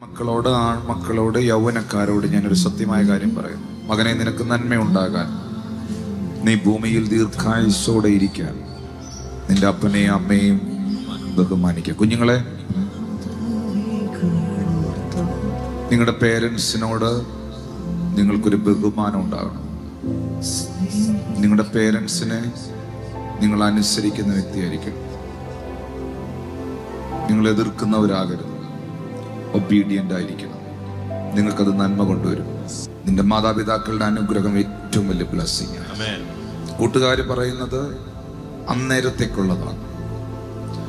മക്കളോട് യൗവനക്കാരോട് ഞാനൊരു സത്യമായ കാര്യം പറയുന്നു. മകനെ, നിനക്ക് നന്മയുണ്ടാകാൻ, നീ ഭൂമിയിൽ ദീർഘായുസ്സോടെ ഇരിക്കാൻ, നിന്റെ അപ്പനെയും അമ്മയും ബഹുമാനിക്കുക. കുഞ്ഞുങ്ങളെ, നിങ്ങളുടെ പേരൻസിനോട് നിങ്ങൾക്കൊരു ബഹുമാനം ഉണ്ടാകണം. നിങ്ങളുടെ പേരൻസിനെ നിങ്ങൾ അനുസരിക്കുന്ന വ്യക്തിയായിരിക്കണം. നിങ്ങൾ എതിർക്കുന്നവരാകരുത്. ഒബീഡിയന്റ് ആയിരിക്കണം. നിങ്ങൾക്കത് നന്മ കൊണ്ടുവരും. നിന്റെ മാതാപിതാക്കളുടെ അനുഗ്രഹം ഏറ്റവും വലിയ ബ്ലെസ്സിംഗ് ആണ്. കൂട്ടുകാർ പറയുന്നത് അന്നേരത്തേക്കുള്ളതാണ്,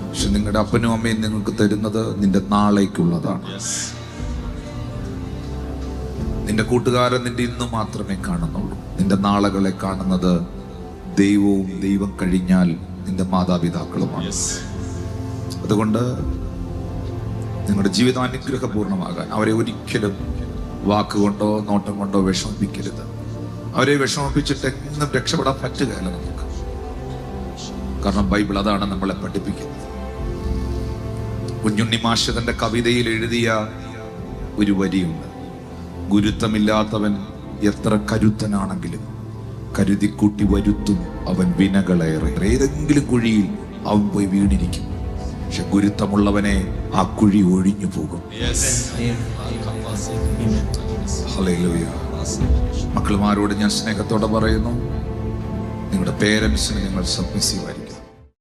പക്ഷെ നിങ്ങളുടെ അപ്പനും അമ്മയും നിങ്ങൾക്ക് തരുന്നത് നിന്റെ നാളേക്കുള്ളതാണ്. നിന്റെ കൂട്ടുകാരൻ നിന്റെ ഇന്ന് മാത്രമേ കാണുന്നുള്ളൂ. നിന്റെ നാളുകളെ കാണുന്നത് ദൈവവും ദൈവം കഴിഞ്ഞാൽ നിന്റെ മാതാപിതാക്കളുമാണ്. അതുകൊണ്ട് നിങ്ങളുടെ ജീവിതം അനുഗ്രഹപൂർണ്ണമാകാൻ അവരെ ഒരിക്കലും വാക്കുകൊണ്ടോ നോട്ടം കൊണ്ടോ വിഷമിപ്പിക്കരുത്. അവരെ വിഷമിപ്പിച്ചിട്ട് എങ്ങും രക്ഷപ്പെടാൻ പറ്റുകയല്ല നമുക്ക്. കാരണം ബൈബിൾ അതാണ് നമ്മളെ പഠിപ്പിക്കുന്നത്. കുഞ്ഞുണ്ണി മാഷ് തന്റെ കവിതയിൽ എഴുതിയ ഒരു വരിയുണ്ട്: ഗുരുത്വമില്ലാത്തവൻ എത്ര കരുത്തനാണെങ്കിലും കരുതിക്കൂട്ടി വരുത്തും അവൻ വിനകളേറെ. ഏതെങ്കിലും കുഴിയിൽ അവൻ പോയി വീണിരിക്കും, പക്ഷെ ഗുരുത്വമുള്ളവനെ ആ കുഴി ഒഴിഞ്ഞു പോകും. ഹല്ലേലൂയ. മക്കളുമാരോട് ഞാൻ സ്നേഹത്തോടെ പറയുന്നു, നിങ്ങളുടെ പേരൻസിന് നിങ്ങൾ സബ്മിസീവ്